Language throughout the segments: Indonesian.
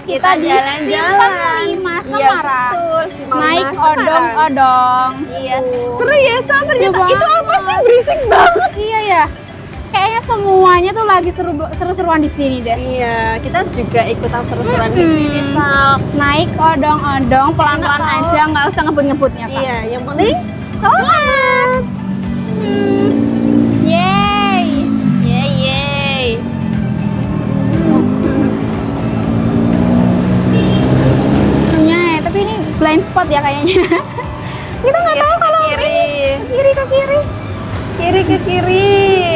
kita di jalan-jalan. Simpang 5 Iya, Semarang. betul. Simpang Naik 5 Semarang. odong-odong. Iya. Seru ya, Sal? Ternyata Seru itu apa banget. sih? Berisik banget. Iya ya. Kayaknya semuanya tuh lagi seru-seruan di sini deh. Iya, kita juga ikutan seru-seruan di sini, Sal. Naik odong-odong pelan-pelan Enak, aja, nggak usah ngebut-ngebutnya, Kak. Iya, yang penting Selamat. Yeay. yeay. Serunya ya, tapi ini blind spot ya kayaknya. Kita nggak tahu kalau kiri. kiri ke kiri. Kiri ke kiri.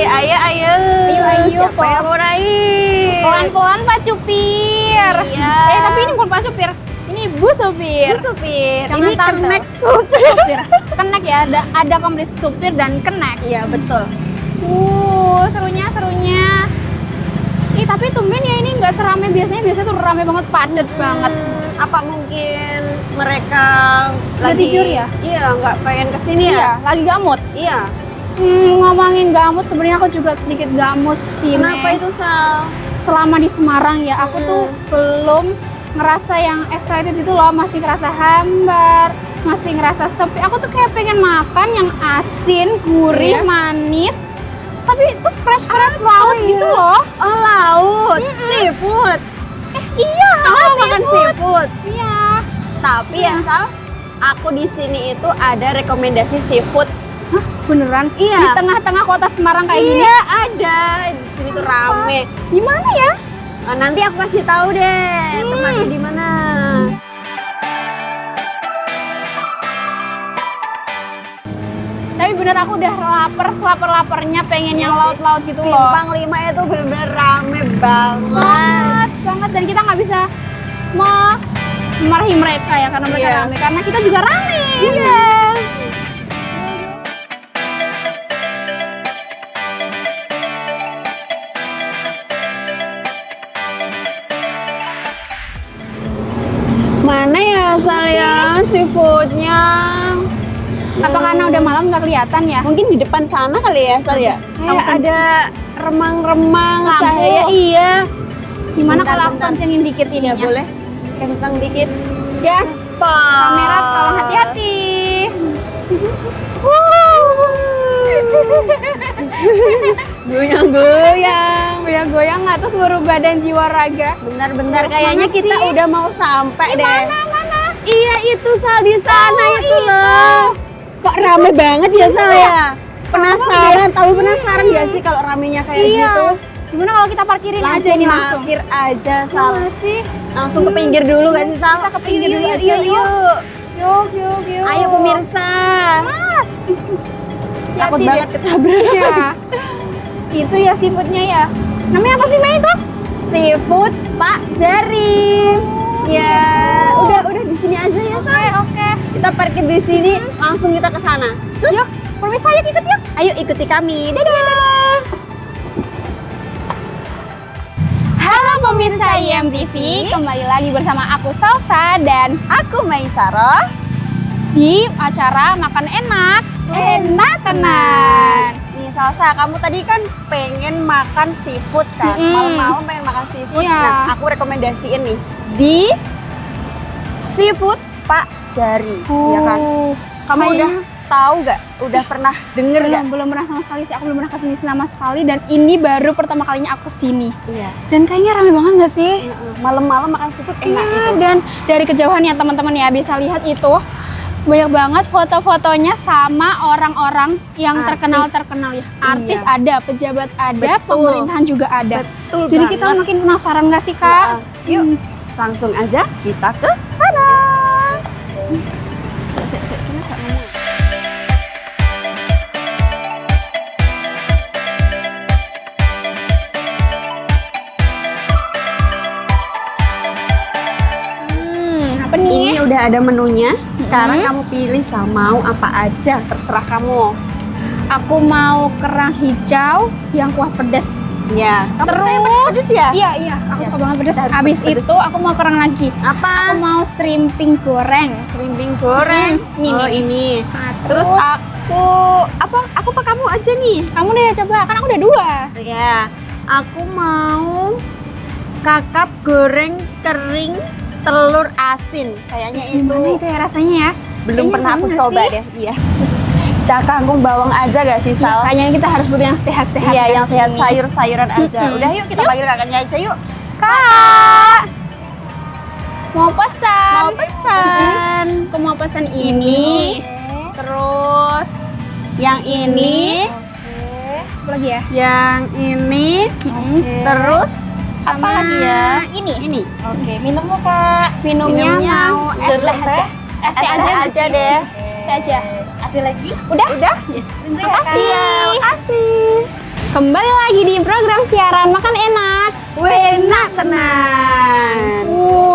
Ayo, ayo. Ayo, Siapa yang mau naik? Pelan-pelan Pak Cupir. Iya. Tapi ini bukan Pak Cupir. Ini Bu Supir. Bu supir. Jangan Ini tante. kenek supir. Supir. Kenek ya, ada komplit supir dan kenek. Iya, betul. Serunya. Ih, tapi tumben ya ini nggak serame biasanya. Biasanya tuh rame banget, padet banget. Apa mungkin mereka Nggak lagi tidur ya? Iya, nggak pengen kesini Iya, ya? lagi gamut. Iya. Ngomongin gamut, sebenarnya aku juga sedikit gamut sih. Kenapa Mei. itu, Sal? Selama di Semarang ya, aku tuh belum ngerasa yang excited itu loh, masih ngerasa hambar, masih ngerasa sepi. Aku tuh kayak pengen makan yang asin, gurih, Iya. manis, tapi itu fresh laut gitu loh. Oh, laut. Seafood. Iya, Kamu makan seafood. Iya. Tapi ya, Sal, aku di sini itu ada rekomendasi seafood. Hah, beneran? Iya. Di tengah-tengah kota Semarang kayak gini? Iya, ada. Di sini tuh rame. Gimana ya? Nah, nanti aku kasih tahu deh tempatnya di mana. Tapi bener aku udah lapar pengen yang laut-laut gitu loh. Simpang 5 itu bener-bener rame banget. banget dan kita nggak bisa memarahi mereka ya karena mereka Iya. rame, karena kita juga rame. Iya. Mana ya, Sal ya, seafoodnya? Apa karena udah malam nggak kelihatan ya? Mungkin di depan sana kali ya, Sal ya? Kayak ada remang-remang Lampu. cahaya. Iya. Gimana Bentar, kalau aku bentar. kencengin dikit Iya, ininya? boleh. Kencang dikit. Gaspol. Kamera tolong hati-hati. Goyang-goyang. Goyang-goyang nggak terus seluruh badan jiwa raga. Bentar-bentar, Mana kayaknya kita sih? udah mau sampai deh. Mana? Iya, itu, Sal, di sana Oh, itu itu. loh. Kok rame banget ya, Sal ya? Penasaran, tahu penasaran gak sih kalau ramenya kayak Iya. gitu? Gimana kalau kita parkirin aja ini langsung? parkir aja, Iya Sal. nggak sih? Langsung ke pinggir dulu gak sih, Sal? Kita ke pinggir Yuk, dulu yuk, aja, yuk, yuk. Yuk. Ayo pemirsa. Mas. Takut Hati-hati banget deh. ketabrak. Iya. Itu ya seafoodnya ya. Namanya apa sih, Mei itu? Seafood Pak Jari. Ya, udah di sini aja ya, Sal. Oke. Kita parkir di sini, langsung kita ke sana. Cus. Yuk, permisi yuk ikut yuk. Ayo ikuti kami. Dadah. Halo pemirsa IMTV, kembali lagi bersama aku Salsa dan Aku Maisaro. di acara Makan Enak, Enak Tenan. Nih Salsa, kamu tadi kan pengen makan seafood kan? Mm-mm. Malam-malam pengen makan seafood. Iya. Nah, aku rekomendasiin nih di Seafood Pak Jari, ya kan? Kamu kayaknya- udah tahu gak? Udah pernah denger gak? belum pernah sama sekali sih, aku belum pernah kesini sama sekali dan ini baru pertama kalinya aku kesini. Iya. Dan kayaknya rame banget nggak sih? Malam-malam makan seafood enak Iya, itu. dan dari kejauhan ya teman-teman ya bisa lihat itu banyak banget foto-fotonya sama orang-orang yang Artis. terkenal ya. Artis Iya. ada, pejabat ada, Betul. pemerintahan juga ada. Betul Jadi banget. kita makin penasaran nggak sih Kak? Yuk, langsung aja kita ke sana. Kena gak ngomong? Apa nih? Ini udah ada menunya. Sekarang Hmm. kamu pilih mau apa aja, terserah kamu. Aku mau kerang hijau yang kuah pedas. Ya. Kamu suka yang Terus- pedes ya? Iya, aku Ya, suka banget pedas. kita harus Abis pedes. itu aku mau kerang lagi. Aku Apa? mau shrimping goreng. Serimbing goreng. Ini Oh, nih. ini. Nah, Terus aku apa kamu aja nih? kamu deh coba, kan aku udah 2. Ya. Aku mau kakap goreng kering telur asin. Kayaknya Gimana itu itu ya rasanya ya? belum Kayaknya pernah aku gimana coba sih? deh. Iya. Cak kangkung bawang aja gak sih, Sal? Kayaknya kita harus butuh yang sehat-sehat. Iya, ya yang sehat, sini. sayur-sayuran aja. Mm-mm. Udah yuk kita panggil kakaknya aja yuk. Kak, mau pesan? Mau pesan. Aku mau pesan ini. Terus Yang ini, apa lagi ya? yang ini, terus apa Sama lagi ya? Ini. Ini. Oke, minumnya Kak. Minumnya mau es jeruk teh aja. Es teh aja. aja deh. Es teh aja. Ada lagi? Udah? Udah? Tunggu ya, Makasih. Kak. Makasih. Kembali lagi di program siaran Makan Enak, Enak Tenang.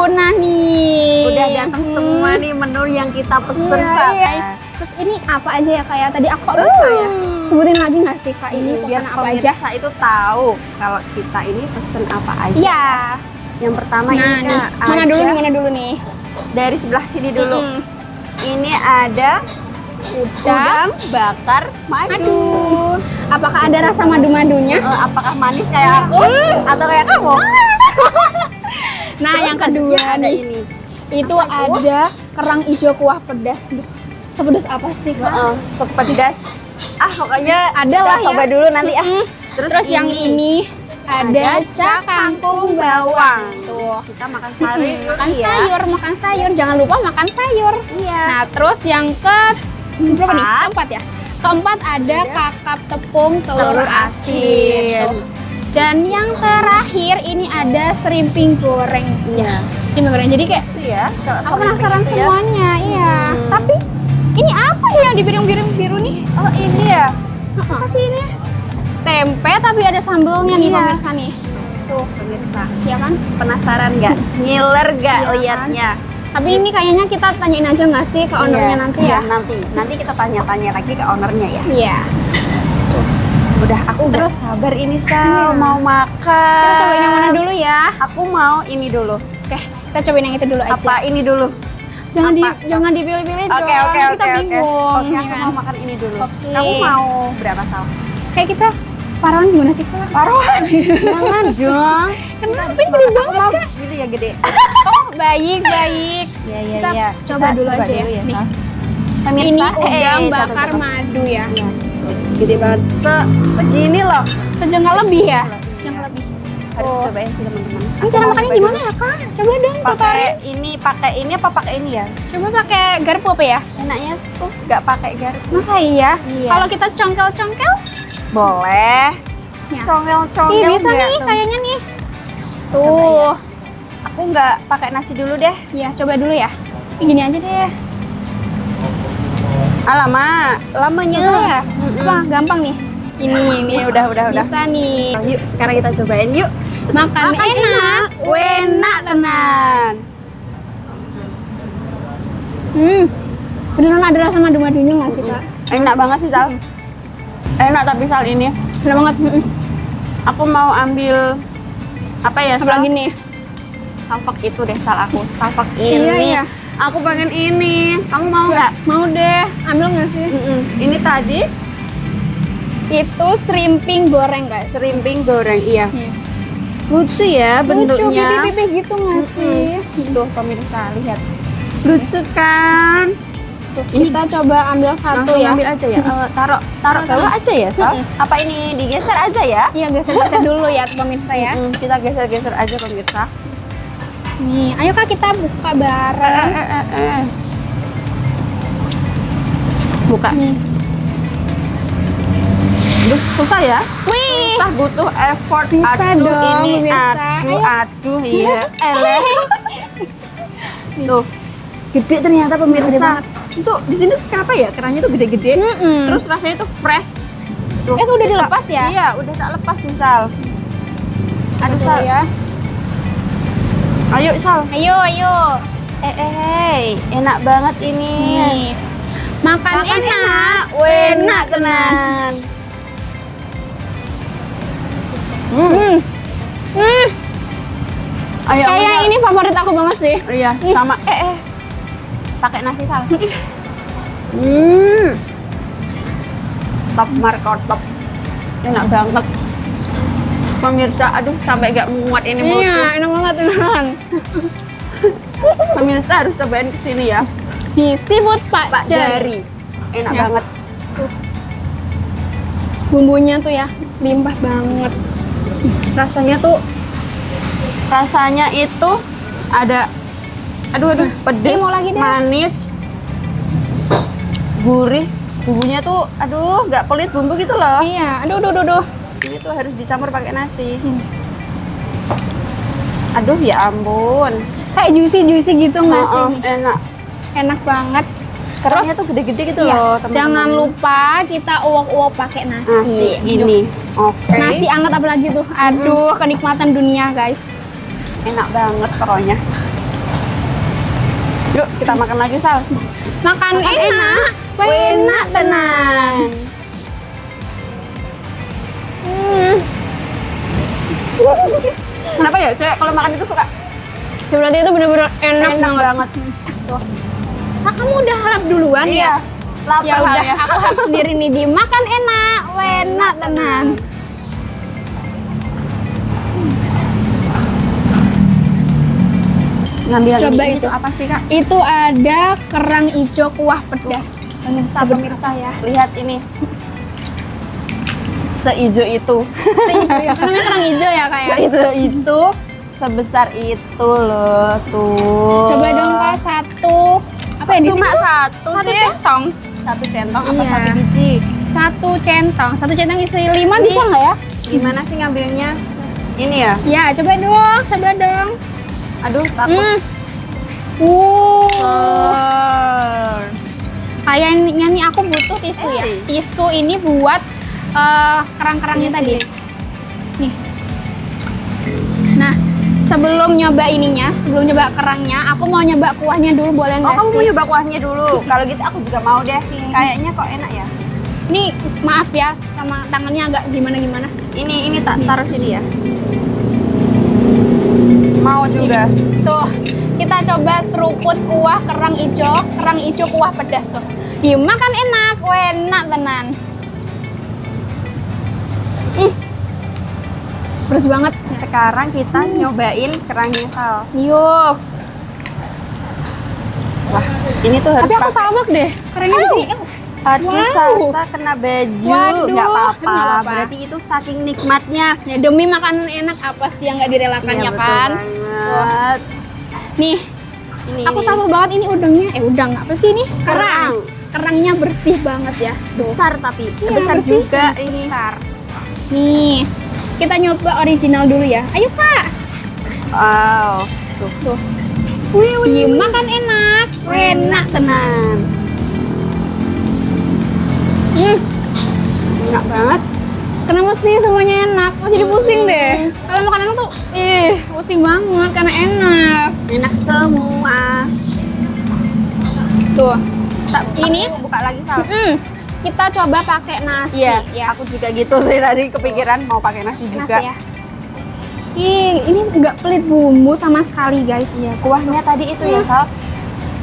Nah nih. Udah datang semua nih menu yang kita pesen, Iya, Sal. iya. Terus ini apa aja ya Kak ya? Tadi aku kok lupa ya. Sebutin lagi nggak sih Kak ini Biar pesanan apa aja? pemirsa itu tahu kalau kita ini pesen apa aja. Iya. Yang pertama Nah ini nih, Kak, mana ada dulu nih, mana dulu nih? dari sebelah sini dulu. Mm-mm. Ini ada udang bakar madu. Aduh, apakah ada rasa madu-madunya? Apakah manis kayak aku atau kayak kamu? Nah, Terus yang kedua selanjutnya ada nih, ini. itu ada kerang hijau kuah pedas. Duh, sepedas apa sih Kak? Sepedas. Pokoknya Ada kita lah ya. coba dulu nanti Mm-mm. Terus yang ini ada cak kangkung bawang. Tuh. Kita makan sayur Makan ya. sayur, makan sayur. Jangan lupa makan sayur. Iya. Nah, terus yang berapa nih? Keempat. Keempat ya. Keempat ada kakap tepung telur Telur asin. asin. Tuh. Dan yang terakhir ini ada serimping goreng. Iya. Serimping goreng. Jadi kayak Itu ya. aku penasaran itu ya. semuanya. Iya. Hmm. Tapi ini apa ya yang di biru nih? Oh ini ya. Apa sih ini? Tempe tapi ada sambelnya nih Iya. pemirsa nih. Tuh, Pemirsa, ya kan? penasaran nggak? Ngiler nggak Iya kan? liatnya? Tapi ini kayaknya kita tanyain aja nggak sih ke ownernya Iya, nanti iya, ya? nanti kita tanya-tanya lagi ke ownernya ya. Iya. Udah aku terus sabar ini Sal, Iya. mau makan. Kita cobain yang mana dulu ya? Aku mau ini dulu. Oke, kita cobain yang itu dulu aja. Apa ini dulu? Jangan apa? jangan dipilih-pilih dong. Oke. Kita bingung. Oke, ya aku kan? mau makan ini dulu. Oke. Kamu mau berapa Sal? Kayak kita parawan gimana sih Kak? Taruhan. Jangan dong. Kenapa ini gede Aku banget mau Kak? gitu ya gede. Oh, baik. Iya Kita coba dulu aja ya. Nih. Sal. Ini Pemirsa, udang bakar satu-satu. madu ya. Iya. Gede banget. Segini loh. Sejengkal lebih ya? Sejengkal lebih. Harus Oh. cobain sih teman-teman. Ini Aku cara mau makannya coba gimana dulu. ya Kak? Coba dong Pakai ini apa pakai ini ya? Coba pakai garpu apa ya? Enaknya tuh nggak pakai garpu. Masa iya? Iya. Kalau kita congkel-congkel? Boleh. Ya. Congel-congel. Ih, bisa nggak nih tuh? kayaknya nih. Coba ya. Tuh. Aku nggak pakai nasi dulu deh. Ya, coba dulu ya. Ini gini aja deh. Alamak, lamanya. Susah ya? Mm-mm. Apa? Gampang nih. Ini Nih, udah. Bisa nih. Yuk, sekarang kita cobain yuk. Makan enak, enak tenan. Beneran ada rasa madu-madunya nggak sih Kak? Enak banget sih Sal. Enak tapi Sal ini. Enak banget. Aku mau ambil apa ya? Apa lagi nih? Salfak itu deh Sal aku. Salfak Iya, ini. iya. Aku pengen ini. Kamu mau nggak? Mau deh. Ambil nggak sih? Ini tadi Itu serimping goreng guys. serimping goreng. Iya. Lucu ya Lucu, bentuknya. pipih-pipih gitu nggak sih? Tuh pemirsa lihat. Lucu kan? Kita coba ambil satu Langsung ya. ambil aja ya. Taruh bawah aja ya Sal. Apa ini digeser aja ya? Iya, geser-geser dulu ya pemirsa ya. Kita geser-geser aja pemirsa. Nih, ayo Kak kita buka bareng. Buka. Nih. Duh, susah ya? Wih, Kita butuh effort. Bisa Aduh, dong, ini pemirsa. aduh ya. Tuh. Gede ternyata Gede pemirsa. banget. Itu di sini kenapa ya? Kerannya tuh gede-gede. Mm-mm. Terus rasanya tuh fresh. Tuh, udah dilepas ya? Iya, udah tak lepas misal. Aduh, Coba Sal. ya. Ayo, Sal. Ayo. Enak banget ini. Nih. Makan enak. enak tenan. Ayo, Kayak Sal. ini favorit aku banget sih. Iya, sama. Pakai nasi Sal. Top markotop. Enak banget. Pemirsa, aduh sampai gak muat ini mulutku. Iya, enak banget tenan. Pemirsa harus cobain kesini ya. Di seafood Pak Jari. Jari. Enak Ya. banget. Bumbunya tuh ya limpah banget. Rasanya tuh Rasanya itu ada aduh pedes, mau lagi deh. manis, gurih. Bumbunya tuh aduh nggak pelit bumbu gitu loh. iya, aduh. Ini tuh harus dicampur pakai nasi. Aduh ya ampun. Kayak juicy gitu nggak sih? Enak. Enak banget. Kerangnya tuh gede-gede gitu iya, loh, teman-teman. jangan lupa kita uwak-uwak pakai nasi. Nasi gini. Oke. Nasi anget apalagi tuh. Aduh, kenikmatan dunia, guys. Enak banget pokoknya. Yuk kita makan lagi Sal. Makan enak, enak tenan. Kenapa ya cewek kalau makan itu suka Berarti itu bener-bener enak, banget. Tuh. Nah, kamu udah harap duluan ya? Lapar Ya udah, ya. aku harap sendiri nih di makan enak, enak tenan. Ngambil yang Coba ini itu. tuh apa sih Kak? Itu ada kerang hijau kuah pedas. Pemirsa ya. Lihat ini. Seijo itu. Seijo ya, kan namanya kerang hijau ya kayak. Seijo itu sebesar itu loh tuh. Coba dong Kak, satu. Apa ya di Cuma sini? satu Satu sih. centong. Satu centong apa Iya. satu biji? Satu centong isi 5 Nih. bisa nggak ya? Gimana sih ngambilnya? Ini ya. Ya, coba dong. Aduh takut. Kayaknya nih aku butuh tisu ya. Tisu ini buat kerang-kerangnya Sini, tadi. sini. Nih. Nah, sebelum nyoba ininya, sebelum nyoba kerangnya, aku mau nyoba kuahnya dulu, boleh Oh nggak kamu sih? mau nyoba kuahnya dulu? Kalau gitu aku juga mau deh. Kayaknya kok enak ya. Ini maaf ya, sama tangannya agak gimana-gimana. Ini tak taruh sini ya. Mau juga. Tuh, kita coba seruput kuah kerang ijo kuah pedas tuh. Dimakan enak, enak tenan. Pedas banget. Sekarang kita nyobain kerangnya Sal. Yuks. Wah, ini tuh harus Tapi aku pakai. salak deh. Kerangnya di sini. Aduh, Wow. Salsa kena baju. Waduh, Nggak apa-apa. nggak apa-apa. Berarti itu saking nikmatnya. Ya demi makanan enak apa sih yang nggak direlakan ya betul kan? banget. Nih, Ini. aku salvo banget ini udangnya. Udang apa sih ini? Kerang. Kerangnya bersih banget ya. Tuh. Besar tapi Iya, besar bersih. juga ini. Besar. Nih, kita nyoba original dulu ya. Ayo Kak. Wow. Tuh. Dimakan enak, enak tenan. Enak banget. Kenapa sih semuanya enak? Kok jadi pusing deh. Kalau makan enak tuh, pusing banget karena enak. Enak semua. Tuh. Ini Ini? buka lagi Sal. Kita coba pakai nasi. Iya, ya. aku juga gitu sih tadi kepikiran mau pakai nasi juga. Nasi ya. Ini nggak pelit bumbu sama sekali guys. Iya, kuahnya tadi itu ya Sal.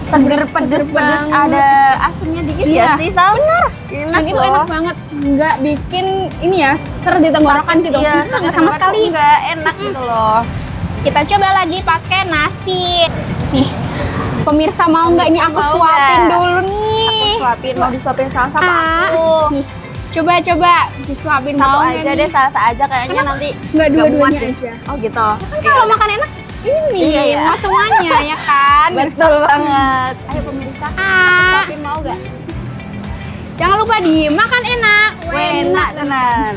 Seger pedes banget. ada asamnya dikit Iya, ya sih Sal. benar. Enak Dan itu loh. enak banget, nggak bikin ini ya seret di tenggorokan gitu. Iya, Nggak sama sekali. Enggak enak gitu loh. Kita coba lagi pakai nasi. Nih, pemirsa mau nggak ini aku Mau suapin nggak? dulu nih. Aku suapin, mau disuapin salsa apa Ah, aku? nih, coba disuapin Satu mau aja nggak deh, nih? salsa aja kayaknya Kenapa? nanti Nggak muat dua-duanya deh. aja. Oh gitu. Kan kalau makan enak ini Iya, iya. mau semuanya ya kan. Betul banget. Ayo pemirsa, Ah, suapin mau nggak? jangan lupa dimakan enak. Enak tenan.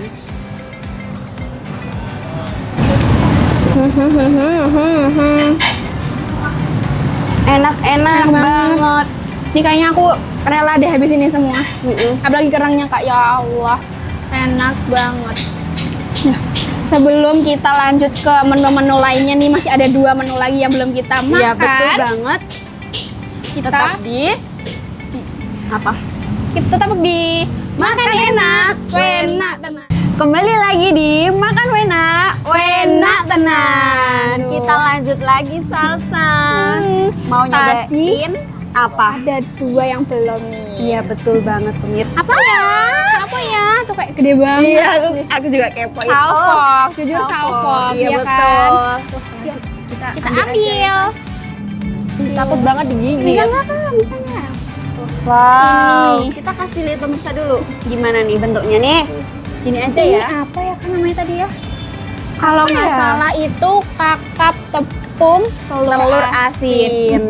Enak Enak banget. banget. Ini kayaknya aku rela deh habis ini semua. Apalagi kerangnya Kak, ya Allah. Enak banget. Nah, sebelum kita lanjut ke menu-menu lainnya nih, masih ada 2 menu lagi yang belum kita makan. Iya betul banget. Kita Tetap di apa? tetap di makan enak, enak tenan. Kembali lagi di Makan Wena, Wena Tenan. Aduh. Kita lanjut lagi salsa. Mau Tadi nyobain apa? ada 2 yang belum nih. Iya betul banget pemirsa. Apa ya? Apa ya? Tuh tuh kayak gede banget. Iya, aku juga kepo itu. Salfok, jujur salfok, Iya ya betul. kan? Yuk, Kita aja ambil. ya. Takut banget digigit. Bisa nggak Kak? Bisa nggak? Wow. Ini. Kita kasih lihat pemirsa dulu. Gimana nih bentuknya nih? Gini aja Ini ya. apa ya kan namanya tadi ya? Kalau nggak ya? salah itu kakap tepung Telur asin.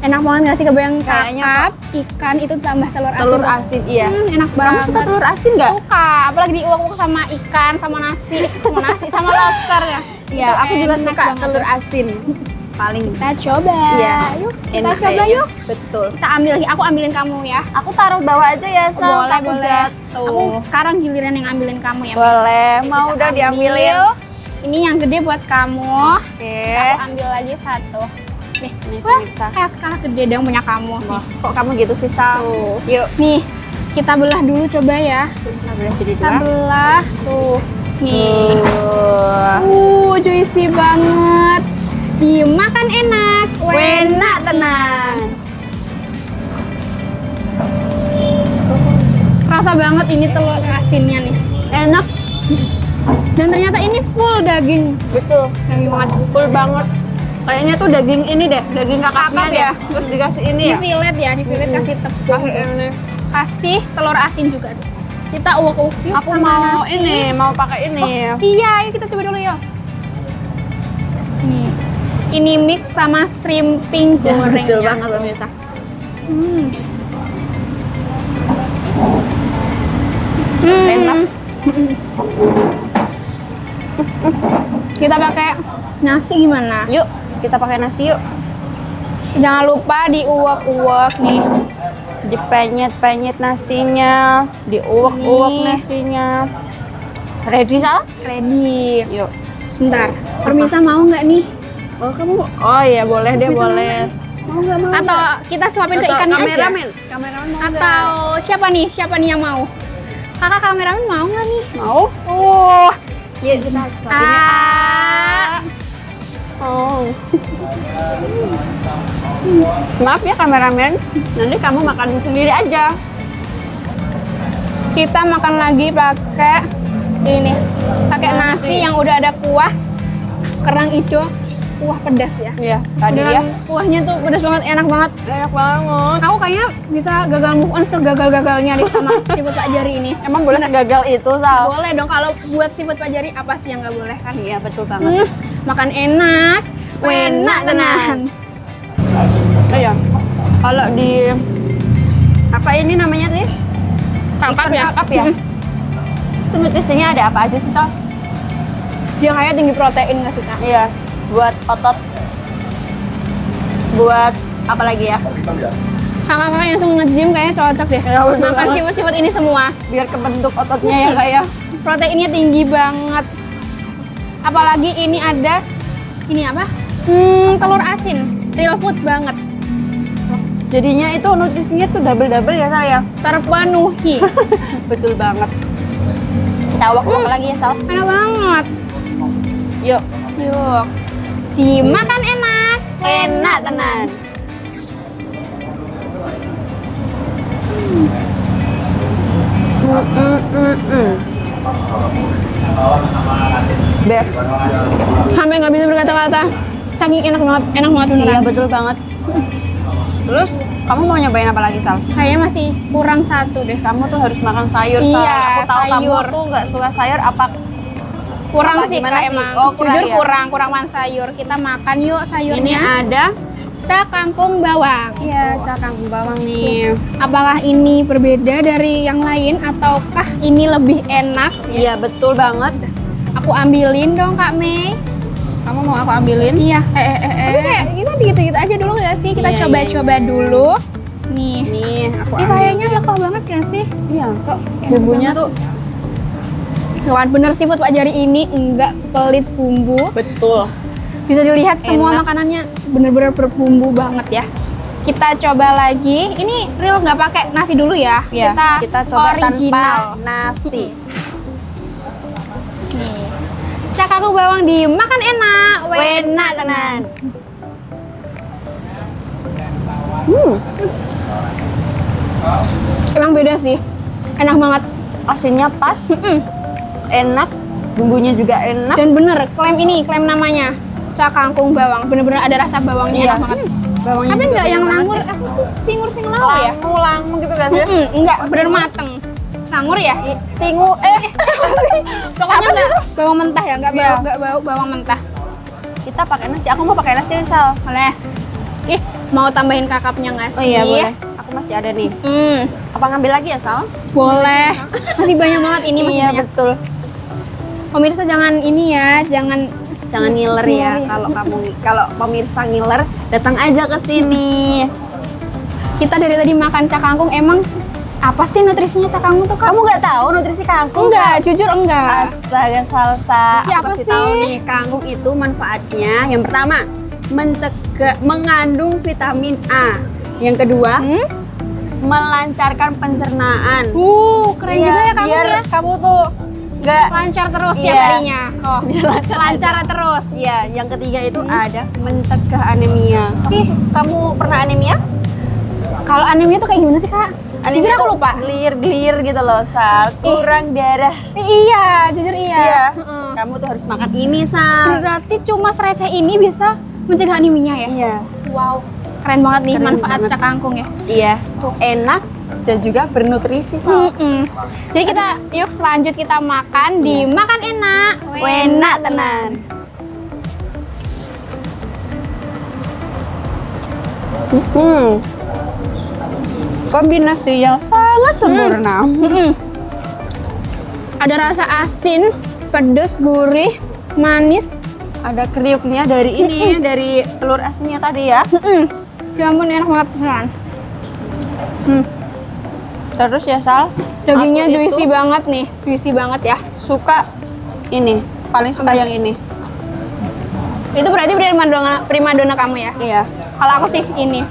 Enak banget nggak sih kebayang Kayaknya kakap ikan itu tambah telur asin. Telur tuh. asin iya. Enak Kamu banget. suka telur asin nggak? Suka, apalagi diuak-uak sama ikan, sama nasi, sama lobster ya. Iya, Itu aku juga enak suka banget telur tuh. asin. Paling Kita coba. Iya. Yuk, kita enak coba kayaknya. yuk. Betul. Kita ambil lagi. Aku ambilin kamu ya. Aku taruh bawah aja ya, Sal. Boleh, Takut boleh. jatuh. Aku sekarang giliran yang ambilin kamu ya. Boleh, mau Kita udah ambil. diambilin. Ini yang gede buat kamu. Oke. Aku ambil lagi satu. Nih, Nih, wah, pemirsa. kayak salah gede dong punya kamu. Wah, Nih. kok kamu gitu sih, Sal? Yuk. Nih, kita belah dulu coba ya. Kita boleh jadi Kita dua. belah. Tuh. Nih. Juicy banget. Dimakan enak. Enak tenang. Rasa banget ini telur asinnya nih. Enak. Dan ternyata ini full daging. Betul. Daging banget. Full banget. Kayaknya tuh daging ini deh, daging kakaknya Kakap deh. ya? Terus dikasih ini Di ya. fillet ya, di fillet kasih tepung. Kasih ini. Kasih telur asin juga tuh. Kita uak-uak yuk Aku sama mau nasi. ini, mau pakai ini. Iya, ayo kita coba dulu yuk. Nih. Ini mix sama shrimping goreng. Betul ya. banget pemirsa. Hmm. Enak. Kita pakai nasi gimana? Yuk, kita pakai nasi yuk. Jangan lupa diuak-uak nih. Dipenyet-penyet nasinya, diuak-uak Nih. nasinya. Ready, Sal? Ready. Yuk. Sebentar. Permisa mau nggak nih? Oh, kamu? Oh iya, boleh deh, Bisa boleh. Mau nggak mau? Atau kita suapin ke Atau ikannya aja? kameramen? Kameramen mau nggak? Atau siapa nih? Siapa nih yang mau? Kakak kameramen mau nggak nih? Mau? Yuk kita suapinnya. Oh. Maaf ya kameramen, nanti kamu makan sendiri aja. Kita makan lagi pakai ini, pakai nasi yang udah ada kuah kerang hijau, kuah pedas ya. Iya, tadi ya. Dan kuahnya tuh pedas banget, enak banget. Enak banget. Aku kayaknya bisa gagal move on segagal-gagalnya deh sama seafood Pak Jari ini. Emang boleh segagal itu, Sal? Boleh dong, kalau buat seafood Pak Jari apa sih yang nggak boleh kan? Iya, betul banget. Makan enak, Enak tenan. Oh ya, kalau di apa ini namanya nih? Kakap Ikan ya? kakap ya? Itu nutrisinya ada apa aja sih, Sal? Dia kayak tinggi protein nggak sih Kak? Iya, buat otot. Buat apa lagi ya? Kakak-kakak yang suka nge-gym kayaknya cocok deh. Ya, betul Makan banget. seafood ini semua. Biar kebentuk ototnya ya, Kak ya. Proteinnya tinggi banget. Apalagi ini ada, ini apa? Telur asin. Real food banget. Jadinya itu nutrisinya tuh double-double ya, Sal ya? Terpenuhi. Betul banget. Kita uak-uak lagi ya, Sal. Enak banget. Yuk. Yuk. Dimakan enak. Enak tenan. Best. Sampai nggak bisa berkata-kata. Saking enak banget Iya beneran. betul banget. Terus kamu mau nyobain apa lagi, Sal? Kayaknya masih kurang satu deh. Kamu tuh harus makan sayur, Sal. Iya, Aku tahu kamu sayur. tuh nggak suka sayur apa? Kurang Apa, sih gimana Kak sih? emang. Oh, kurang Jujur ya? kurang makan sayur. Kita makan yuk Ini sayurnya. ada Cak kangkung bawang. iya cakang bawang nih. Apakah ini berbeda dari yang lain ataukah ini lebih enak? Iya betul banget. Aku ambilin dong Kak Mei. Kamu mau aku ambilin? Iya. Tapi kayak kita dikit-dikit aja dulu nggak sih? Kita Iya, coba-coba iya. dulu. Nih. Nih aku Ini ambil. kayaknya lekoh banget gak sih? Iya kok bumbunya tuh Kawan bener seafood Pak Jari ini enggak pelit bumbu. betul. Bisa dilihat semua Enak. makanannya bener-bener berbumbu banget ya. Kita coba lagi. Ini real nggak pakai nasi dulu ya? Iya, kita coba tanpa nasi. Nih. Cak aku bawang dimakan enak. Enak tenan. Emang beda sih. Enak banget. Asinnya pas, enak, bumbunya juga enak. Dan bener, klaim namanya cakangkung bawang. Bener-bener ada rasa bawangnya Iya. enak banget. Bawangnya Tapi juga enggak yang banyak langur, banget. apa sih? Singur-singur ya? Langu gitu kan ya? Enggak, Oh, bener singur. mateng. Langur ya? Singu, Pokoknya enggak bawang mentah ya, enggak Iya. bau bawang mentah. kita pakai nasi. Aku mau pakai nasi nih, Sal. Boleh. Ih, mau tambahin kakapnya nggak sih? Oh iya, boleh. Aku masih ada nih. Apa ngambil lagi ya, Sal? Boleh. Masih banyak banget ini, masih Iya, banyak. betul. Pemirsa jangan ini ya, jangan Jangan ngiler ya. Ngiler. Kalau pemirsa ngiler, datang aja ke sini. kita dari tadi makan cakangkung. Emang apa sih nutrisinya cakangkung tuh, Kak? Kamu nggak tahu nutrisi kangkung? Enggak, jujur enggak. Astaga, Salsa. Siapa Aku kasih sih? tahu nih, kangkung itu manfaatnya. Yang pertama, mengandung vitamin A. Yang kedua, melancarkan pencernaan. Keren Iya, juga ya kamu biar ya. kamu tuh nggak Lancar terus tiap Iya. harinya. Oh, lancar terus. Iya, yang ketiga itu ada mencegah anemia. Ih, Kamu pernah anemia? kalau anemia tuh kayak gimana sih, Kak? Jujur aku tuh lupa. Gelir-gelir gitu loh, Sal. Kurang darah. Iya, jujur iya. Iya. Heeh. Kamu tuh harus makan ini, Sal. Berarti cuma receh ini bisa mencegah anemia ya? Iya. Wow, keren banget nih Keren manfaat banget. cakangkung ya. Iya. Enak dan juga bernutrisi, Sal. Jadi kita yuk selanjut kita makan di makan enak. Enak tenan. Kombinasi yang sangat sempurna. Ada rasa asin, pedas, gurih, manis. Ada kriuknya dari ini, dari telur asinnya tadi ya. Ya ampun, enak banget beneran. Terus ya, Sal, Dagingnya aku itu juicy banget nih, juicy banget ya. suka ini, paling suka yang ini. Itu berarti primadona kamu ya? Iya. Kalau aku sih ini,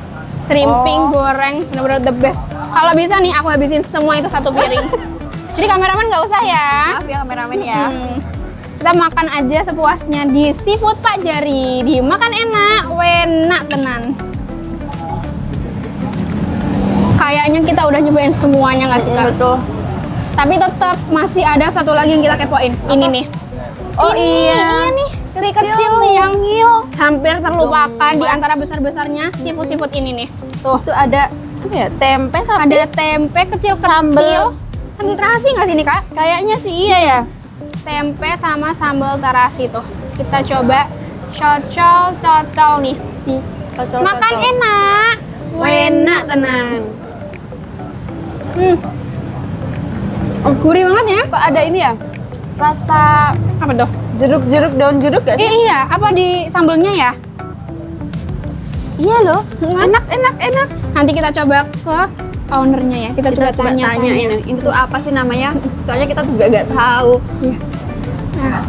shrimping goreng, bener-bener the best. Kalau bisa nih aku habisin semua itu satu piring. Jadi kameramen nggak usah ya. Maaf ya kameramen ya. Kita makan aja sepuasnya di Seafood Pak Jari. Di makan enak, enak tenan. Kayaknya kita udah nyobain semuanya nggak sih, Kak? Betul. Tapi tetap masih ada satu lagi yang kita kepoin. Ini nih. Oh Iya nih, si kecil yang hampir terlupakan di antara besar-besarnya seafood ini nih. Tuh, itu ada apa ya? Tempe tapi Ada tempe kecil-kecil. Sambal. Sambal terasi nggak sih ini, Kak? kayaknya sih iya ya. Tempe sama sambal terasi tuh. Kita coba cocol nih. Makan enak. Enak tenan. Gurih banget ya. Apa ada ini ya? Rasa Apa tuh? jeruk-jeruk, daun jeruk gak sih? Iya, apa di sambelnya ya? Iya loh. Enak. Nanti kita coba ke ownernya ya. Kita coba tanya ini tuh apa sih namanya? Soalnya kita juga nggak tahu. Nah,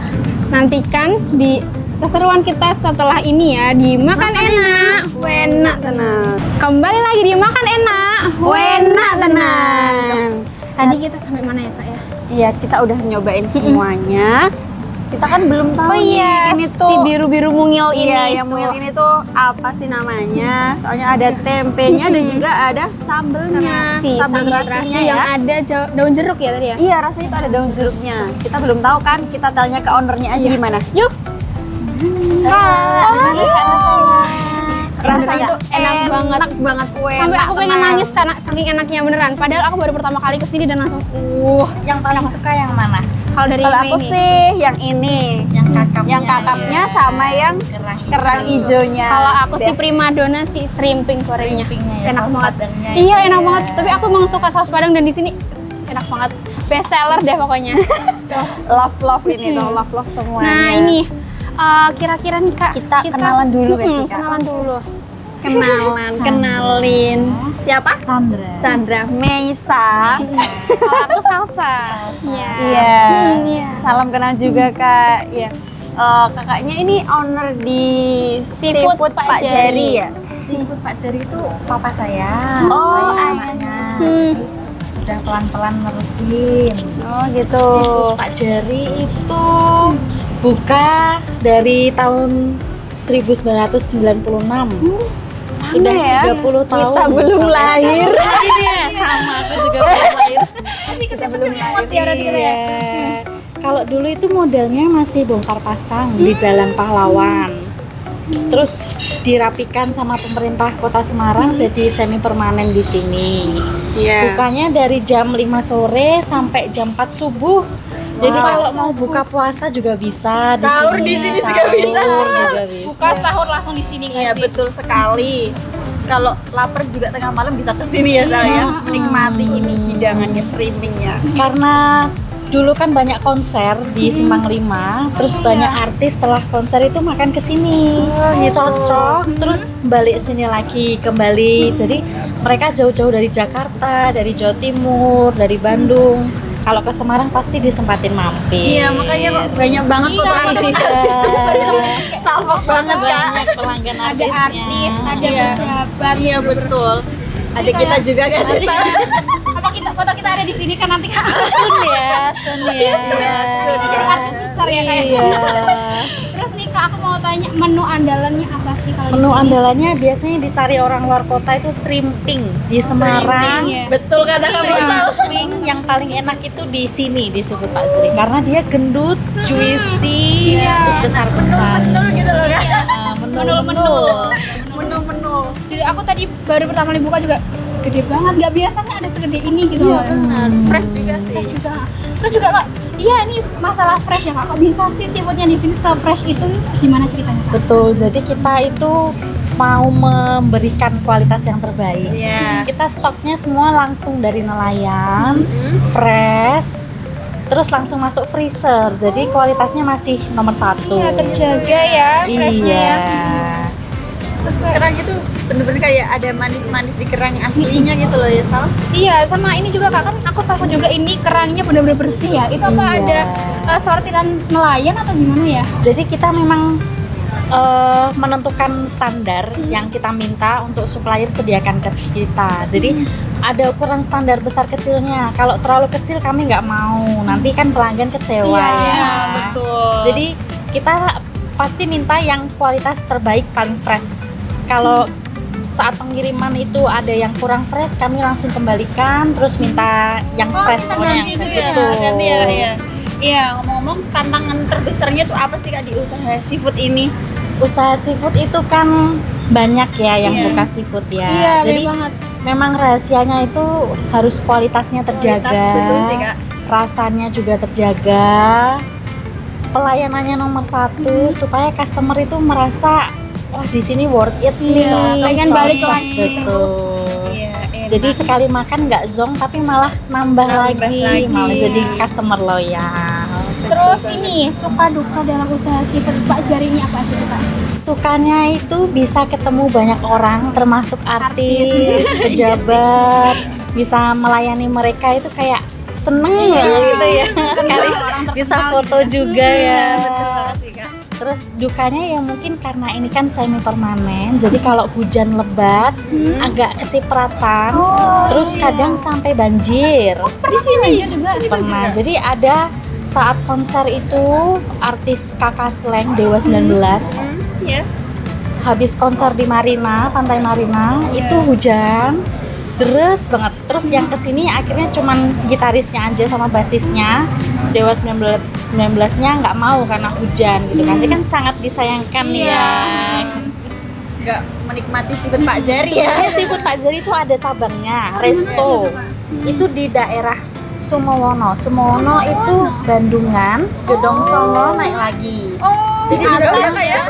nantikan di keseruan kita setelah ini ya di makan enak, enak. Tenang. Kembali lagi di makan enak, Enak tenan. Tadi kita sampai mana ya, Kak ya? Iya, kita udah nyobain semuanya. Terus kita kan belum tahu Oh iya, nih, ini tuh si biru-biru mungil ini. Iya, yang tuh. mungil ini tuh apa sih namanya? Soalnya ada tempenya dan juga ada sambelnya. Si sambal terasi yang ada daun jeruk ya tadi ya? Iya, rasanya itu ada daun jeruknya. Kita belum tahu kan? Kita tanya ke ownernya aja gimana. Yuk. Rasanya tuh enak banget. banget. Sampai aku pengen nangis karena saking enaknya beneran. Padahal aku baru pertama kali kesini dan langsung Yang paling suka yang mana? kalau dari Kalau ini aku nih. sih yang ini. Yang kakapnya. Yang kakapnya ya. sama yang kerang hijaunya. Kalau aku sih Best. primadona si shrimping gorengnya. Shrimpingnya ya, Enak saus banget. padangnya Iya, itu enak ya. banget. Tapi aku emang suka saus padang dan di sini enak banget. Best seller deh pokoknya. love ini tuh, love semuanya. Nah, ini kira-kira nih, Kak. Kita kenalan dulu nggak sih, Kak? Kenalan dulu. kenalin. Siapa? Chandra. Chandra Meisa. Kalau aku salsa. Iya. Iya. Iya. Salam kenal juga, Kak. Iya. Kakaknya ini owner di Seafood Pak Jari. ya? Seafood Pak Jari itu papa saya. Oh, saya ayah. anaknya. Hmm. Jadi sudah pelan-pelan nerusin. Oh, gitu. Seafood Pak Jari itu buka dari tahun 1996. Sudah ya? 30 tahun. Kita belum sampai lahir. sekarang. Iya, sama aku juga belum lahir. kecil imut ya berarti kita ya. Iya. Kalau dulu itu modelnya masih bongkar pasang di Jalan Pahlawan. Terus dirapikan sama pemerintah Kota Semarang jadi semi permanen di sini. Iya. Bukanya dari jam 5 sore sampai jam 4 subuh. Jadi kalau mau buka puasa juga bisa Sahur di sini juga Sahur bisa. juga bisa. Buka sahur langsung di sini Iya nggak sih? betul sekali. Kalau lapar juga tengah malam bisa kesini ya saya menikmati ini hidangannya streamingnya. Karena dulu kan banyak konser di Simpang 5, terus banyak artis setelah konser itu makan ke sini. Cocok, terus balik sini lagi kembali. Jadi mereka jauh-jauh dari Jakarta, dari Jawa Timur, dari Bandung. Kalau ke Semarang pasti disempatin mampir. Iya makanya kok banyak banget foto artis. Salfok banget kak. Banyak pelanggan Ada artisnya. artis, ada Iya. pejabat. Iya betul. Ada kita juga gak sih? Sal? Apa kita foto kita ada di sini kan nanti kan? Sun ya. Jadi artis besar ya kayak. Iya. Terus nih kak, aku mau tanya menu andalannya apa sih kalau Menu di sini? andalannya biasanya dicari orang luar kota itu shrimping di Semarang. ya. Betul kata kamu Sal. Shrimping yang paling enak itu di sini di Seafood Pak Zri karena dia gendut, juicy, Iya. terus besar-besar. Betul gitu loh kak. Menu-menu. Menu. Jadi aku tadi baru pertama kali buka juga segede banget, nggak biasanya ada segede ini gitu. Iya benar. Fresh juga sih. Fresh juga. Terus juga kak, iya ini masalah fresh ya kak. Kok bisa sih seafoodnya di sini se-fresh itu? Gimana ceritanya kak? Betul. Jadi kita itu mau memberikan kualitas yang terbaik. Iya. Kita stoknya semua langsung dari nelayan, fresh, terus langsung masuk freezer. Jadi kualitasnya masih nomor 1. Iya, terjaga ya freshnya Iya. ya. Terus kerangnya tuh bener-bener kayak ada manis-manis di kerang aslinya gitu loh ya Sal. Iya, sama ini juga kak, kan aku salvo juga ini kerangnya benar-benar bersih ya. Itu apa Iya. ada sortiran nelayan atau gimana ya? Jadi kita memang menentukan standar yang kita minta untuk supplier sediakan ke kita. Jadi ada ukuran standar besar kecilnya. Kalau terlalu kecil kami nggak mau. Nanti kan pelanggan kecewa. Iya, betul. Jadi kita pasti minta yang kualitas terbaik paling fresh. Kalau saat pengiriman itu ada yang kurang fresh, kami langsung kembalikan terus minta yang fresh kita pokoknya yang ganti fresh gitu ya, betul. Ganti ya, Kak, ya. Iya, ngomong-ngomong tantangan terbesarnya tuh apa sih Kak di usaha seafood ini? Usaha seafood itu kan banyak ya yang Iya. buka seafood ya. Iya, Jadi bener banget. memang rahasianya itu harus kualitasnya terjaga. Kualitas, betul sih, Kak. Rasanya juga terjaga. Pelayanannya nomor 1 supaya customer itu merasa wah di sini worth it nih. Iya, pengen cocok, balik cocok. lagi Betul. Iya, enak. Jadi sekali makan nggak zonk tapi malah nambah lagi, malah jadi customer loyal. Terus ini suka duka dalam usaha seafood Pak Jari ini apa sih Kak? Sukanya itu bisa ketemu banyak orang termasuk artis, pejabat, bisa melayani mereka itu kayak seneng ya gitu ya. Sekali orang terkenal bisa gitu foto ya. juga ya. Betul banget sih Kak. Terus dukanya ya mungkin karena ini kan semi permanen, jadi kalau hujan lebat agak kecipratan, terus kadang sampai banjir. Di sini juga. Pernah. Jadi ada saat konser itu artis Kakak Sleng Dewa 19 Iya. habis konser di Marina, Pantai Marina, itu hujan deras banget. Terus yang kesini akhirnya cuman gitarisnya aja sama basisnya. Dewa 19-nya nggak mau karena hujan gitu kan. Jadi kan sangat disayangkan ya. Nggak menikmati seafood Pak Jari ya. Sebenarnya seafood Pak Jari itu ada cabangnya, Resto. Itu di daerah Sumowono. Sumowono itu Bandungan, Gedong Songo naik lagi. Oh, Jadi jauh di sana ya Kak ya?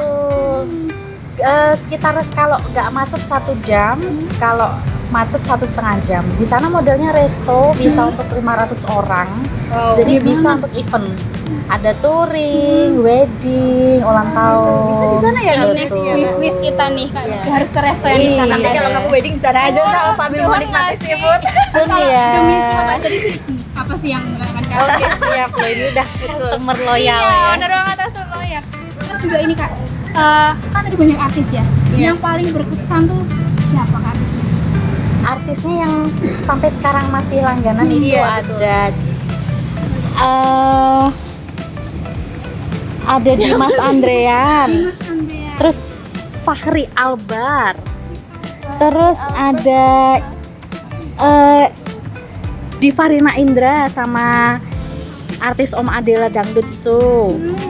itu, sekitar kalau nggak macet 1 jam, kalau macet 1,5 jam. Di sana modelnya resto bisa untuk 500 orang. Wow. Jadi bisa untuk event. Ada touring, wedding, ulang tahun. Bisa di sana ya, Betul. next Wishlist kita nih Kak. Iya. Harus ke resto yang di sana. Nanti kalau kamu wedding di sana aja Sal sambil menikmati seafood. Sun Kalau ya. demi si Pak Jari apa sih yang enggak akan Kak? Oke siap loh, ini udah customer loyal Iya, ya. bener banget customer ya. Terus juga ini Kak, kan tadi banyak artis ya. Iya. Yang paling berkesan tuh siapa Kak artisnya? Artisnya yang sampai sekarang masih langganan itu Iya, betul. ada Dimas Andrean, Mas Andrea. terus Fachri Albar, terus ada Divarina Indra sama artis Om Adela Dangdut itu.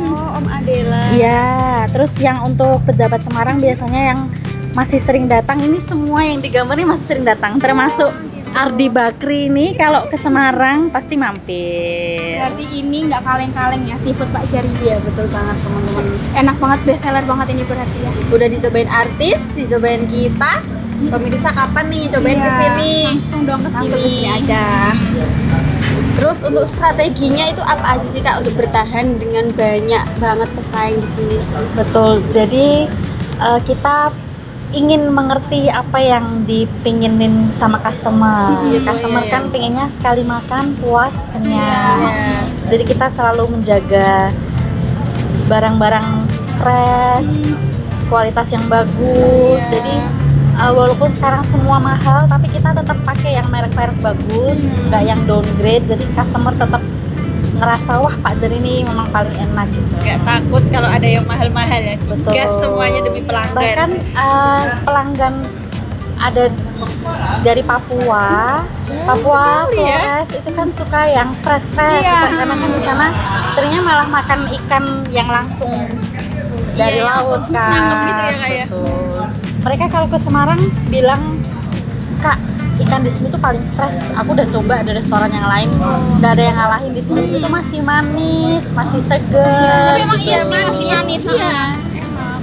Oh, Om Adela. Iya, terus yang untuk pejabat Semarang biasanya yang masih sering datang, ini semua yang digambar ini masih sering datang, termasuk Ardi Bakri ini kalau ke Semarang pasti mampir. Berarti ini nggak kaleng-kaleng ya seafood Pak Jari. Iya, betul banget teman-teman. Enak banget, best seller banget ini berarti ya. Udah dicobain artis, dicobain kita. Pemirsa kapan nih cobain Iya, kesini? langsung dong kesini. Langsung kesini aja. Terus untuk strateginya itu apa aja sih Kak untuk bertahan dengan banyak banget pesaing di sini? Betul. Jadi kita ingin mengerti apa yang dipinginin sama customer. Customer iya. kan pengennya sekali makan puas kenyang. Iya. Jadi kita selalu menjaga barang-barang fresh, kualitas yang bagus. Iya. Jadi walaupun sekarang semua mahal, tapi kita tetap pakai yang merek-merek bagus, nggak yang downgrade. Jadi customer tetap ngerasa wah Pak Jari ini memang paling enak gitu. Gak takut kalau ada yang mahal-mahal ya. Betul. Gas semuanya demi pelanggan. Bahkan pelanggan ada dari Papua, Papua, sekali ya. Flores itu kan suka yang fresh. Iya. Karena kan di sana seringnya malah makan ikan yang langsung dari Iya, laut langsung kan. nangkep gitu ya, Kak, ya? Betul. Mereka kalau ke Semarang bilang, Kak, ikan di sini tuh paling fresh. Aku udah coba ada restoran yang lain, nggak ada yang ngalahin di sini. Itu masih manis, masih segar. Tapi emang gitu. iya manis. Iya. Enak.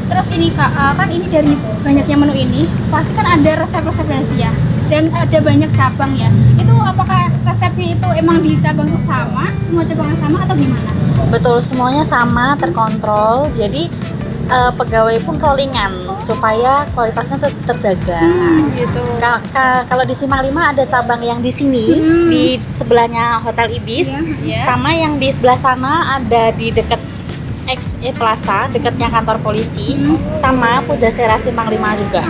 Terus ini Kak, kan ini dari banyaknya menu ini pasti kan ada resep-resepnya sih ya. Dan ada banyak cabang ya. Itu apakah resepnya itu emang di cabang itu sama, semua cabangnya sama atau gimana? Betul, semuanya sama, terkontrol. Jadi pegawai pun rollingan supaya kualitasnya terjaga. gitu. Kalau di Simpang 5 ada cabang yang di sini di sebelahnya Hotel Ibis, Iya. sama yang di sebelah sana ada di dekat XE Plaza, dekatnya kantor polisi, sama Pujasera Simpang 5 juga.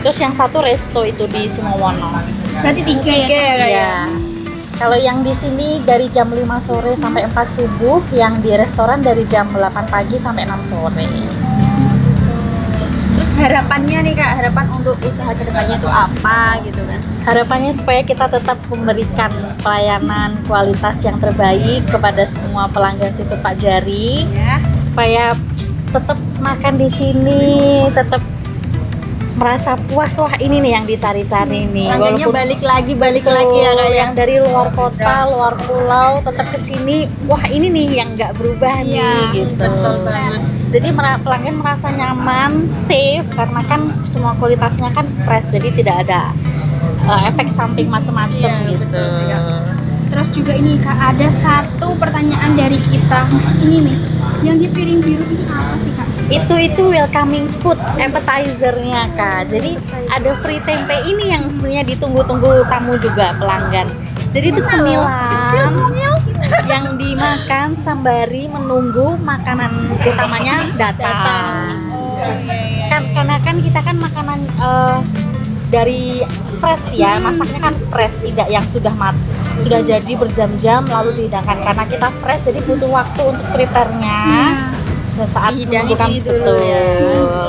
Terus yang satu resto itu di Sumowono. Berarti tiga ya? Oke, Kak? Kak, ya. Iya. Kalau yang di sini dari jam 5 sore sampai 4 subuh, yang di restoran dari jam 8 pagi sampai 6 sore. Terus harapannya nih Kak, harapan untuk usaha kedepannya itu apa gitu kan? Harapannya supaya kita tetap memberikan pelayanan kualitas yang terbaik kepada semua pelanggan seafood Pak Jari, Ya. supaya tetap makan di sini, tetap merasa puas. Wah, ini nih yang dicari-cari nih. Pelanggannya balik lagi Betul, ya Kak ya. yang dari luar kota, luar pulau tetap kesini. Wah, ini nih yang nggak berubah Iya, nih gitu. betul banget. Jadi pelanggan merasa nyaman, safe karena kan semua kualitasnya kan fresh, jadi tidak ada efek samping macam-macam Iya, gitu. betul sih, Kak. Terus juga ini Kak, ada satu pertanyaan dari kita. Ini nih, yang di piring biru ini apa sih Kak? Itu welcoming food appetizer-nya Kak. Jadi ada free tempe ini yang sebenarnya ditunggu-tunggu tamu juga pelanggan. Jadi itu cemilan yang dimakan sembari menunggu makanan utamanya datang. Karena kan kita kan makanan dari fresh ya, masaknya kan fresh, tidak yang sudah jadi berjam-jam lalu dihidangkan. Karena kita fresh jadi butuh waktu untuk prepare-nya. Saat Dihidangin menunggu ini dulu ya.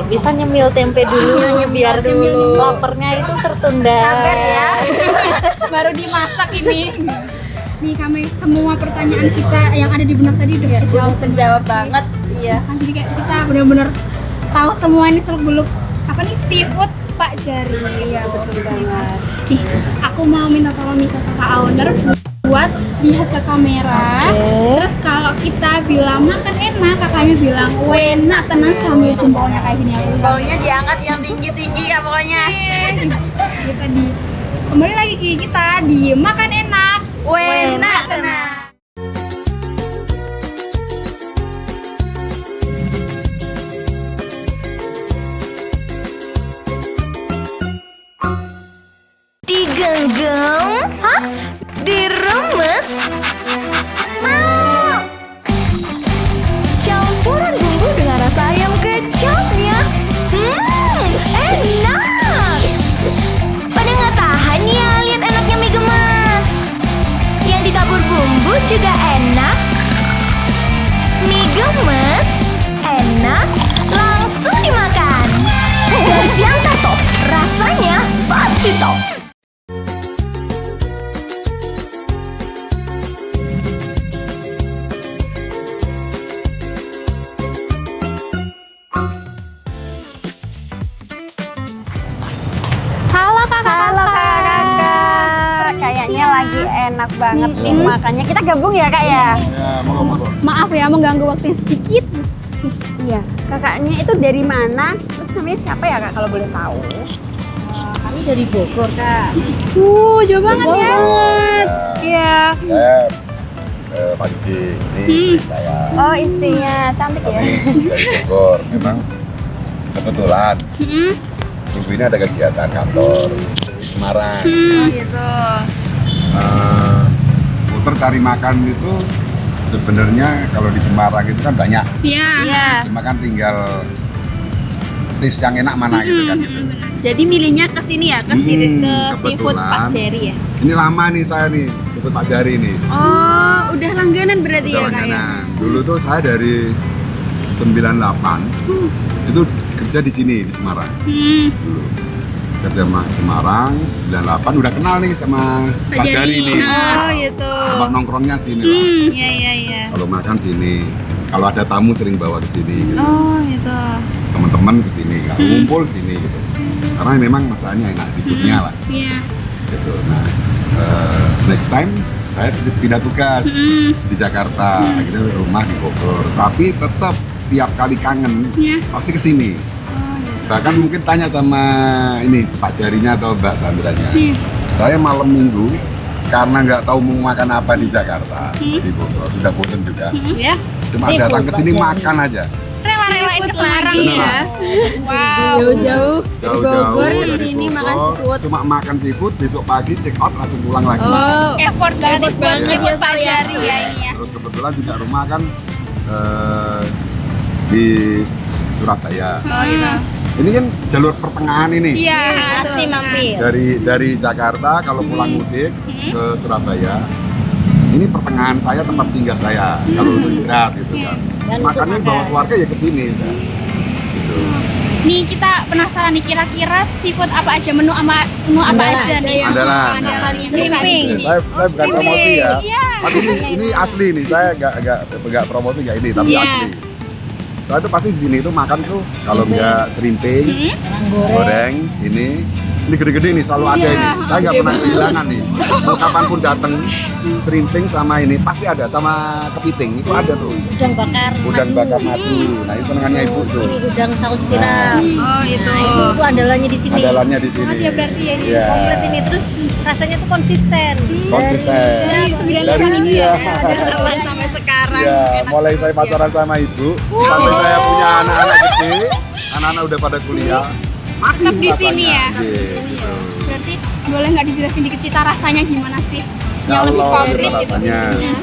Bisa nyemil tempe dulu biar dulu. laparnya itu tertunda. Sabar ya. Baru dimasak ini. Nih kami semua pertanyaan kita yang ada di benak tadi udah Jauh menjawab banget. Iya. kan, jadi kayak kita benar-benar tahu semua ini seluk beluk apa nih seafood Pak Jari. Iya, betul banget. Nih, aku mau minta tolong nih ke kakak owner buat lihat ke kamera. Terus kalau kita bilang makan enak, kakaknya bilang enak tenang sambil jempolnya kayak gini. Baunya diangkat yang tinggi-tinggi Kak pokoknya. Kita di kembali lagi ke kita di makan enak, Enak tenang. Digenggam? Hah? Diremes? Mau! Campuran bumbu dengan rasa ayam kecapnya. Enak! Pada nggak tahan ya lihat enaknya mie gemes. Yang ditabur bumbu juga enak. Mie gemes, enak, langsung dimakan. Dari Sianta Top, rasanya pasti top. enak banget nih makannya. Kita gabung ya kak ya? Ya, monggo. Maaf ya mengganggu waktunya sedikit. Iya. Kakaknya itu dari mana? Terus namanya siapa ya kak kalau boleh tahu? Kami dari Bogor kak. Jauh banget ya. Iya. Saya Pak Yudi, ini istri saya. Oh istrinya cantik ya? Kami dari Bogor. Memang kebetulan minggu ini ada kegiatan kantor di Semarang. Gitu. Muter cari makan itu sebenarnya kalau di Semarang itu kan banyak. Iya. Iya. Cuma kan tinggal tis yang enak mana gitu kan. Jadi milihnya ke sini ya, ke sini ke seafood kebetulan. Pak Jerry ya? Ini lama nih saya nih, seafood Pak Jari nih. Oh, udah langganan berarti ya kak ya? Nah, dulu tuh saya dari 98 itu kerja di sini di Semarang. Dulu kerja di Semarang 98 udah kenal nih sama Pak Jari nih. Oh gitu. Tempat nongkrongnya sini lah. Iya. Kalau makan sini, kalau ada tamu sering bawa ke sini. Gitu. Oh gitu. Teman-teman ke sini, kalau ngumpul sini gitu. Karena memang masakannya enak, seafoodnya lah. Iya. Gitu. Nah, next time saya pindah tugas di Jakarta, akhirnya rumah di Bogor. Tapi tetap tiap kali kangen pasti ke sini. Bahkan mungkin tanya sama ini Pak Jarinya atau Mbak Sandranya. Saya malam minggu karena nggak tahu mau makan apa di Jakarta, di Bogor, udah bosen juga. Ya. Cuma Seafood, datang ke sini Pak Jari. makan aja. Rela-relain ke Semarang lagi ya. Wow. Jauh-jauh dari Bogor ke dari sini Bogor, makan seafood. Cuma makan seafood, besok pagi check out langsung pulang lagi. Oh. Effort banget buat banget ya, Pak saya. Jari ya ini ya. Terus kebetulan juga rumah kan di Surabaya. Oh gitu. Ini kan jalur pertengahan ini. Iya. Pasti mampir. Dari Jakarta kalau pulang mudik ke Surabaya. Ini pertengahan saya, tempat singgah saya kalau untuk istirahat gitu kan. Dan Makannya untuk bawa makan. keluarga ya ke sini. Gitu. Nih kita penasaran nih kira-kira seafood apa aja menu apa Andalan. aja nih yang Andalan. andalan yang Suka suka di di sini. Saya bukan promosi ya. Iya. Tapi ini asli nih, saya nggak promosi nggak ini, tapi Iya. asli. Saya tuh pasti di sini tuh makan tuh kalau nggak serimping, goreng, ini gede-gede nih selalu ada ini. Saya nggak pernah kehilangan nih. Mau kapanpun datang, serimping sama ini pasti ada, sama kepiting itu ada tuh. Udang bakar Udang madu. bakar madu. Nah ini senengannya ibu tuh. Ini udang saus tiram. Oh itu. Nah, itu andalannya di sini. Andalannya di sini. Banget ya berarti ya ini. Iya. Komplit ini terus rasanya tuh konsisten. Konsisten. Dari 98 ini ya. Teman sampai sekarang. Iya, enak mulai saya banget ya. pacaran sama ibu, sampai saya punya anak-anak gede, anak-anak udah pada kuliah, masih Tetap di rasanya. sini ya? Iya, gitu. Berarti boleh nggak dijelasin dikit cita rasanya gimana sih? Yang Kalau lebih konkret gitu rasanya, biasanya.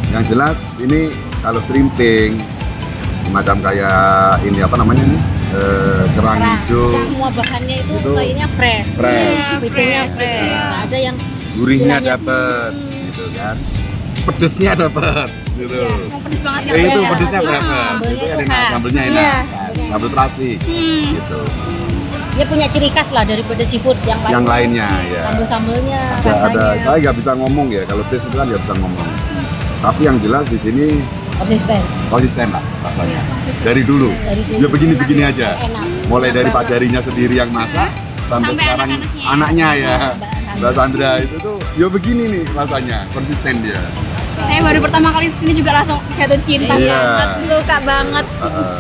yang jelas ini kalau shrimping, semacam kayak ini apa namanya nih, kerang hijau, Semua bahannya itu Itu kayaknya fresh. fresh. Kepitingnya fresh. Nggak ada yang gurihnya istilahnya, dapet, gitu kan, pedesnya dapet, gitu. Yang pedes banget ya. Itu ya. pedesnya Sambelnya dapet, itu tuh enak, khas. sambelnya Iya. enak, sambel terasi, gitu. dia punya ciri khas lah daripada seafood yang lain. Yang lainnya ya. Sambel-sambelnya, Ada, saya nggak bisa ngomong ya, kalau tes itu kan nggak bisa ngomong. Tapi yang jelas di sini konsisten. konsisten lah rasanya. Dari dulu, ya begini-begini aja. Enak. Mulai dari Pak Jarinya sendiri yang masak, sampai Sampai sekarang anak-anaknya. anaknya ya. Mbak Mbak Sandra itu tuh, ya begini nih rasanya, konsisten dia. Saya baru pertama kali kesini juga langsung jatuh cinta. Iya. Suka banget.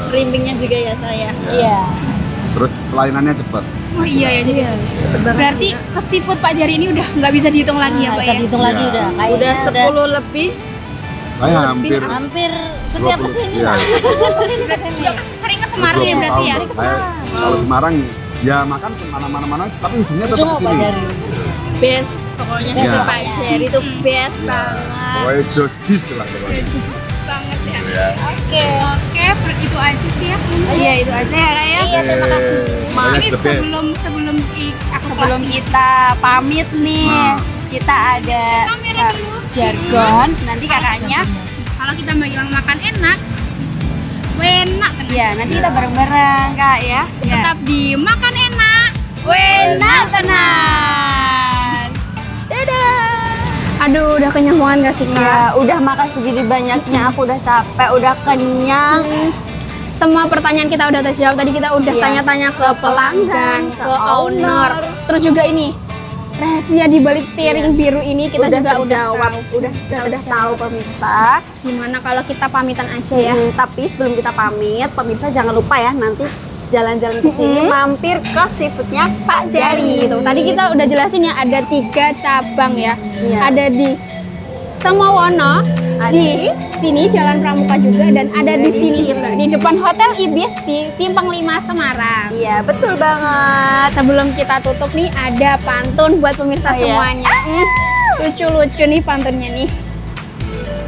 Shrimpingnya juga ya saya. Iya. Terus pelayanannya cepat. Oh iya ya jadi. Berarti ke seafood Pak Jari ini udah nggak bisa dihitung lagi ya Nah, Pak bisa ya? dihitung lagi Iya. udah. Udah Kayaknya 10 lebih. Saya hampir hampir setiap 20, kesini iya. lah. Setiap kesini kesini. Udah sering ke Semarang ya 20 berarti ya? tahun. Saya kalau Semarang ya makan mana-mana, tapi ujungnya tetap Ujung ke apa sini. dari? Best. Pokoknya Iya. si Pak Jerry itu best Ya, banget. pokoknya jos jis lah pokoknya. Banget ya. Gitu ya. Oke, itu aja sih ya. Iya itu aja ya kak ya. Iya, terima kasih. Pokoknya Ini the best. sebelum aku Sebelum pasti kita pamit nih, Nah. kita ada kamera dulu. jargon. Nanti kakaknya, Kalau kita bilang makan enak, enak kan? ya nanti kita bareng-bareng kak ya. Tetap di makan enak. Enak tenan. Dadah. Aduh, udah kenyang banget gak sih Kak? Ya, udah makan segini banyaknya, aku udah capek, udah kenyang. Semua pertanyaan kita udah terjawab. Tadi kita udah Iya. tanya-tanya ke pelanggan, ke owner. Terus juga ini, rahasia di balik piring biru ini kita juga udah jawab, tahu. udah tahu pemirsa. Gimana kalau kita pamitan aja ya? Tapi sebelum kita pamit, pemirsa jangan lupa ya nanti jalan-jalan ke sini mampir ke seafoodnya Pak Jari. Tuh, tadi kita udah jelasin ya ada 3 cabang ya. Iya. Ada di Semawono, Ada di sini Jalan Pramuka juga, dan ada di sini juga di depan Hotel Ibis di Simpang 5 Semarang. Iya, betul banget. Sebelum kita tutup nih ada pantun buat pemirsa Oh, iya. semuanya. Lucu-lucu nih pantunnya nih.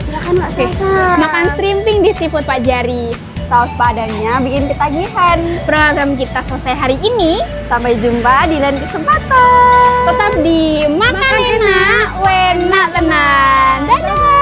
Silakan Mbak Sasa. Makan shrimping di Seafood Pak Jari. Saus padangnya bikin ketagihan. Program kita selesai hari ini. Sampai jumpa di lain kesempatan. Tetap di Makan Enak, Wenak Tenan. Dadah.